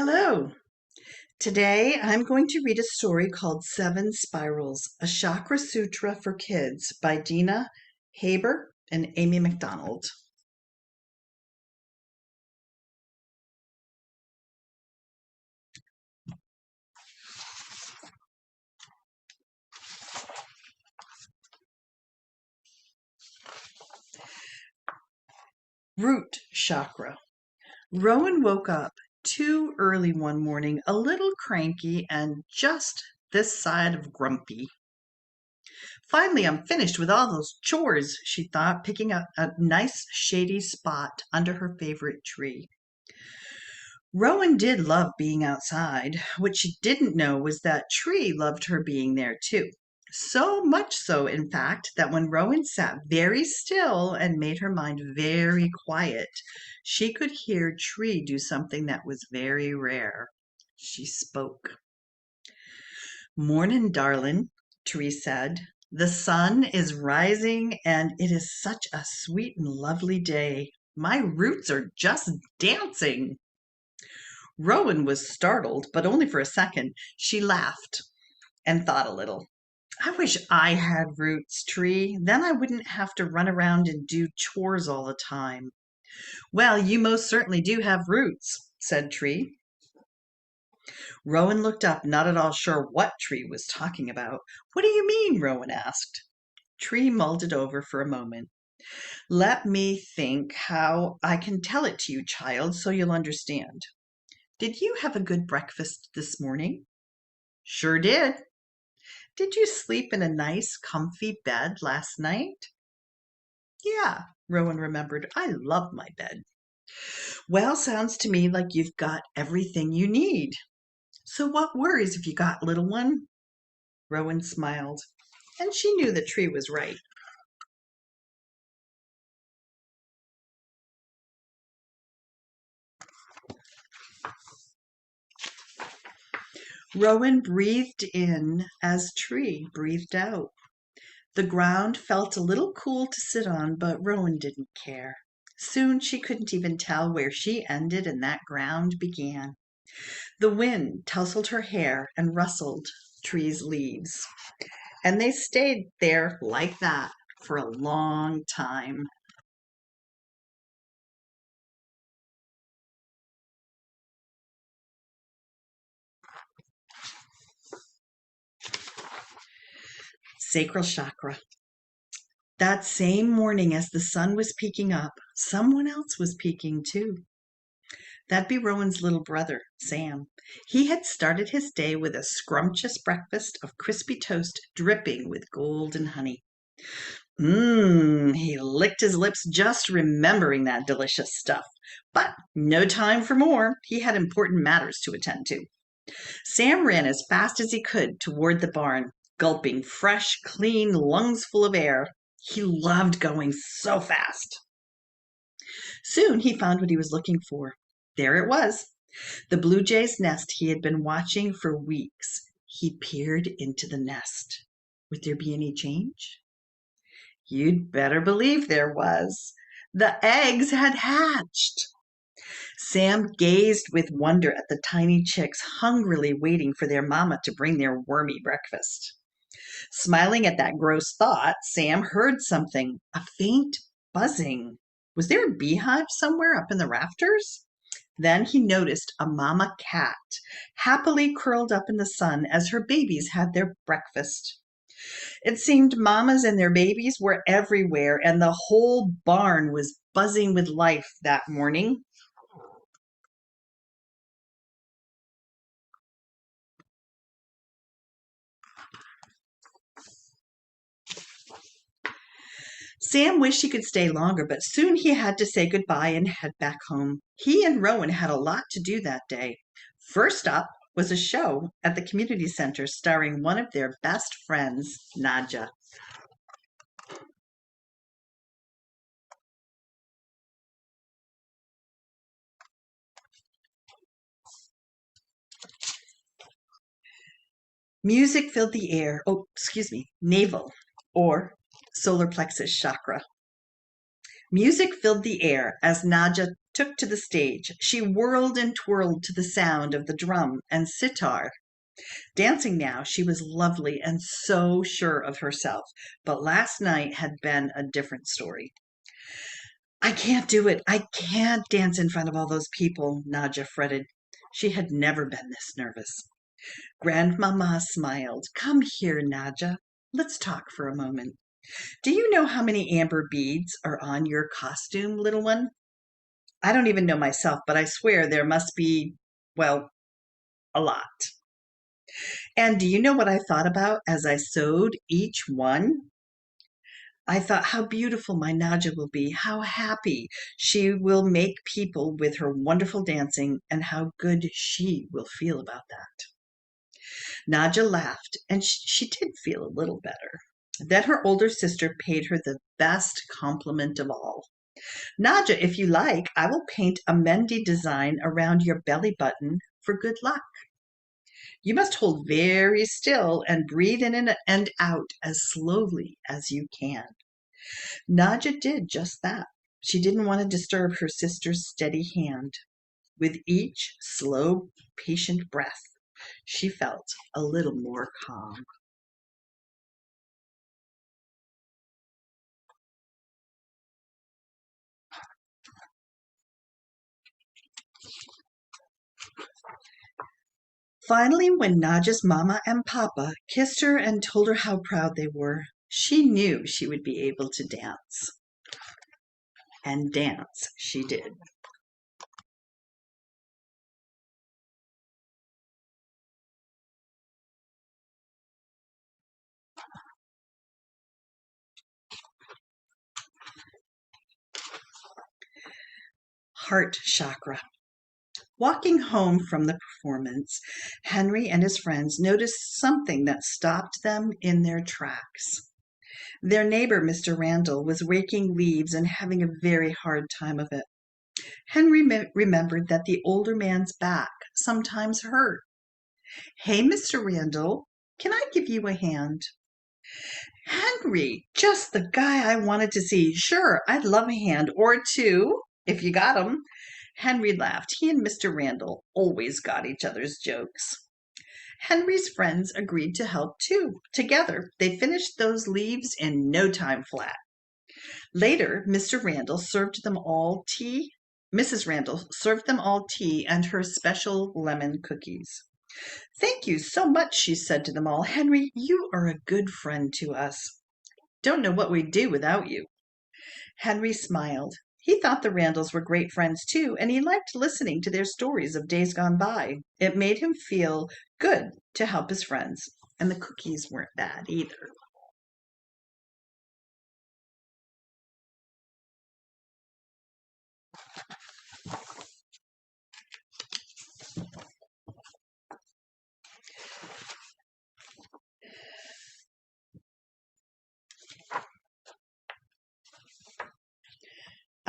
Hello. Today I'm going to read a story called Seven Spirals, a Chakra Sutra for Kids by Dina Haber and Amy McDonald. Root Chakra. Rowan woke up too early one morning, a little cranky and just this side of grumpy. Finally, I'm finished with all those chores, she thought, picking up a nice shady spot under her favorite tree. Rowan did love being outside. What she didn't know was that Tree loved her being there too. So much so, in fact, that when Rowan sat very still and made her mind very quiet, she could hear Tree do something that was very rare. She spoke. "Mornin', darlin'," Tree said. "The sun is rising and it is such a sweet and lovely day. My roots are just dancing." Rowan was startled, but only for a second. She laughed and thought a little. "I wish I had roots, Tree. Then I wouldn't have to run around and do chores all the time." "Well, you most certainly do have roots," said Tree. Rowan looked up, not at all sure what Tree was talking about. "What do you mean?" Rowan asked. Tree mulled it over for a moment. "Let me think how I can tell it to you, child, so you'll understand. Did you have a good breakfast this morning?" "Sure did." "Did you sleep in a nice, comfy bed last night?" "Yeah," Rowan remembered. "I love my bed." "Well, sounds to me like you've got everything you need. So what worries have you got, little one?" Rowan smiled, and she knew the tree was right. Rowan breathed in as Tree breathed out. The ground felt a little cool to sit on, but Rowan didn't care. Soon she couldn't even tell where she ended and that ground began. The wind tousled her hair and rustled Tree's leaves, and they stayed there like that for a long time. Sacral chakra. That same morning, as the sun was peeking up, someone else was peeking too. That'd be Rowan's little brother, Sam. He had started his day with a scrumptious breakfast of crispy toast dripping with golden honey. He licked his lips just remembering that delicious stuff. But no time for more. He had important matters to attend to. Sam ran as fast as he could toward the barn, gulping fresh, clean lungs full of air. He loved going so fast. Soon he found what he was looking for. There it was, the blue jay's nest he had been watching for weeks. He peered into the nest. Would there be any change? You'd better believe there was. The eggs had hatched. Sam gazed with wonder at the tiny chicks hungrily waiting for their mama to bring their wormy breakfast. Smiling at that gross thought, Sam heard something, a faint buzzing. Was there a beehive somewhere up in the rafters? Then he noticed a mama cat happily curled up in the sun as her babies had their breakfast. It seemed mamas and their babies were everywhere, and the whole barn was buzzing with life that morning. Sam wished he could stay longer, but soon he had to say goodbye and head back home. He and Rowan had a lot to do that day. First up was a show at the community center starring one of their best friends, Nadja. Music filled the air, navel, or solar plexus chakra. Music filled the air as Nadja took to the stage. She whirled and twirled to the sound of the drum and sitar. Dancing now, she was lovely and so sure of herself, but last night had been a different story. I can't do it. I can't dance in front of all those people, Nadja fretted. She had never been this nervous. Grandmama smiled. Come here, Nadja. Let's talk for a moment. Do you know how many amber beads are on your costume, little one? I don't even know myself, but I swear there must be, well, a lot. And do you know what I thought about as I sewed each one? I thought how beautiful my Nadja will be, how happy she will make people with her wonderful dancing, and how good she will feel about that. Nadja laughed, and she did feel a little better. Then her older sister paid her the best compliment of all. Nadja, if you like, I will paint a Mendi design around your belly button for good luck. You must hold very still and breathe in and out as slowly as you can. Nadja did just that. She didn't want to disturb her sister's steady hand. With each slow, patient breath, she felt a little more calm. Finally, when Nadja's mama and papa kissed her and told her how proud they were, she knew she would be able to dance. And dance she did. Heart chakra. Walking home from the performance, Henry and his friends noticed something that stopped them in their tracks. Their neighbor, Mr. Randall, was raking leaves and having a very hard time of it. Henry remembered that the older man's back sometimes hurt. Hey, Mr. Randall, can I give you a hand? Henry, just the guy I wanted to see. Sure, I'd love a hand or two if you got 'em. Henry laughed. He and Mr. Randall always got each other's jokes. Henry's friends agreed to help too. Together, they finished those leaves in no time flat. Later, Mr. Randall served them all tea. Mrs. Randall served them all tea and her special lemon cookies. Thank you so much, she said to them all. Henry, you are a good friend to us. Don't know what we'd do without you. Henry smiled. He thought the Randalls were great friends too, and he liked listening to their stories of days gone by. It made him feel good to help his friends, and the cookies weren't bad either.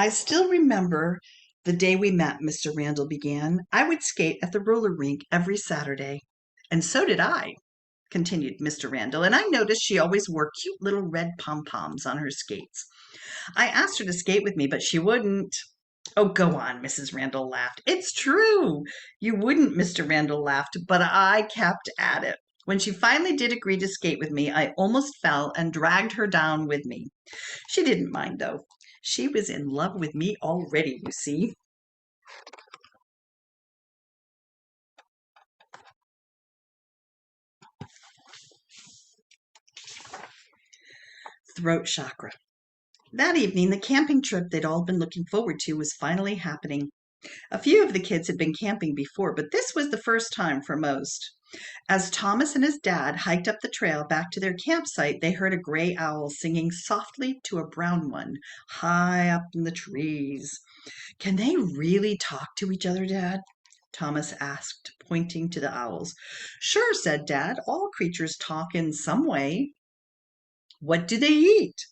I still remember the day we met, Mr. Randall began. I would skate at the roller rink every Saturday. And so did I, continued Mr. Randall, and I noticed she always wore cute little red pom-poms on her skates. I asked her to skate with me, but she wouldn't. Oh, go on, Mrs. Randall laughed. It's true. You wouldn't, Mr. Randall laughed, but I kept at it. When she finally did agree to skate with me, I almost fell and dragged her down with me. She didn't mind, though. She was in love with me already, you see. Throat chakra. That evening, the camping trip they'd all been looking forward to was finally happening. A few of the kids had been camping before, but this was the first time for most. As Thomas and his dad hiked up the trail back to their campsite, they heard a gray owl singing softly to a brown one high up in the trees. Can they really talk to each other, Dad? Thomas asked, pointing to the owls. Sure, said Dad. All creatures talk in some way. What do they eat?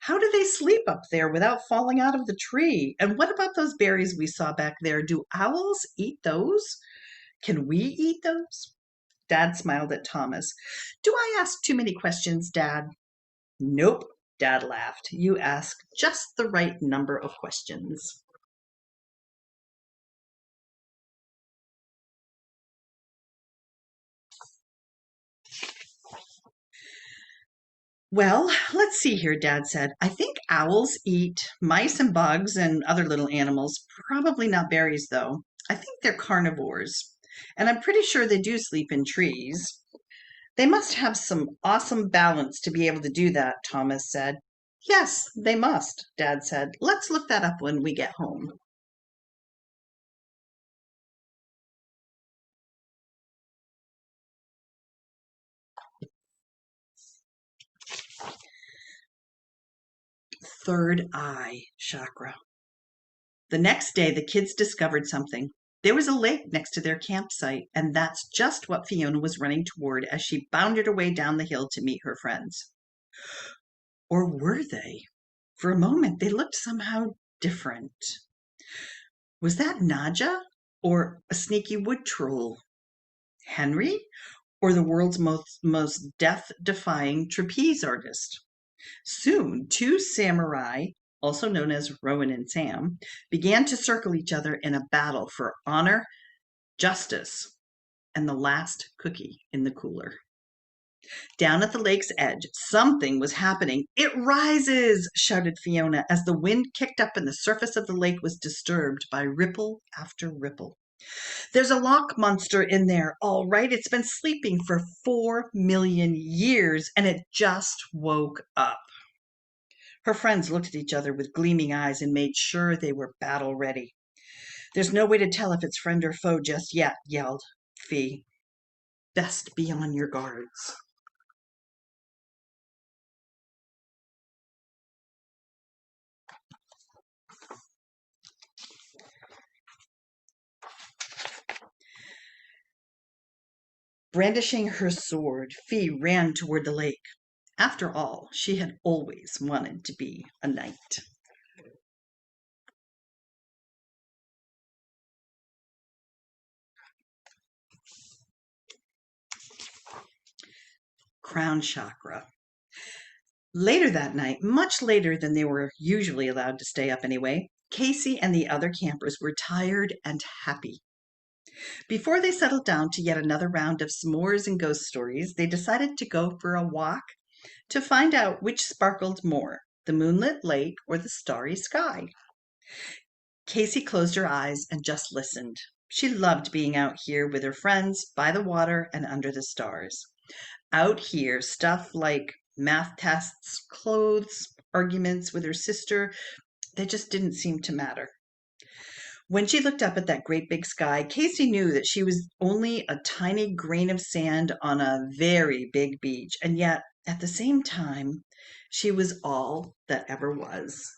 How do they sleep up there without falling out of the tree? And what about those berries we saw back there? Do owls eat those? Can we eat those? Dad smiled at Thomas. Do I ask too many questions, Dad? Nope, Dad laughed. You ask just the right number of questions. Well, let's see here, Dad said. I think owls eat mice and bugs and other little animals. Probably not berries, though. I think they're carnivores. And I'm pretty sure they do sleep in trees. They must have some awesome balance to be able to do that, Thomas said. Yes, they must, Dad said. Let's look that up when we get home. Third eye chakra. The next day, the kids discovered something. There was a lake next to their campsite, and that's just what Fiona was running toward as she bounded away down the hill to meet her friends. Or were they? For a moment, they looked somehow different. Was that Naja or a sneaky wood troll? Henry or the world's most death-defying trapeze artist? Soon, two samurai, also known as Rowan and Sam, began to circle each other in a battle for honor, justice, and the last cookie in the cooler. Down at the lake's edge, something was happening. It rises, shouted Fiona as the wind kicked up and the surface of the lake was disturbed by ripple after ripple. There's a loch monster in there, all right. It's been sleeping for 4 million years and it just woke up. Her friends looked at each other with gleaming eyes and made sure they were battle ready. There's no way to tell if it's friend or foe just yet, yelled Fee. Best be on your guards. Brandishing her sword, Fee ran toward the lake. After all, she had always wanted to be a knight. Crown chakra. Later that night, much later than they were usually allowed to stay up anyway, Casey and the other campers were tired and happy. Before they settled down to yet another round of s'mores and ghost stories, they decided to go for a walk to find out which sparkled more, the moonlit lake or the starry sky. Casey closed her eyes and just listened. She loved being out here with her friends, by the water and under the stars. Out here, stuff like math tests, clothes, arguments with her sister, they just didn't seem to matter. When she looked up at that great big sky, Casey knew that she was only a tiny grain of sand on a very big beach, and yet, at the same time, she was all that ever was.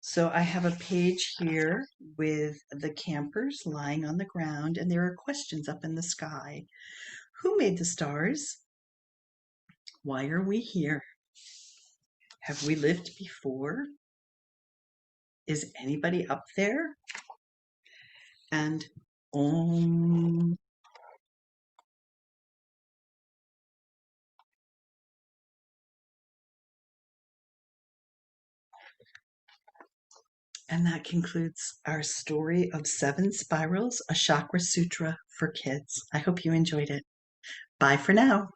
So I have a page here with the campers lying on the ground, and there are questions up in the sky. Who made the stars? Why are we here? Have we lived before? Is anybody up there? And Om. And that concludes our story of 7 Spirals, a Chakra Sutra for kids. I hope you enjoyed it. Bye for now.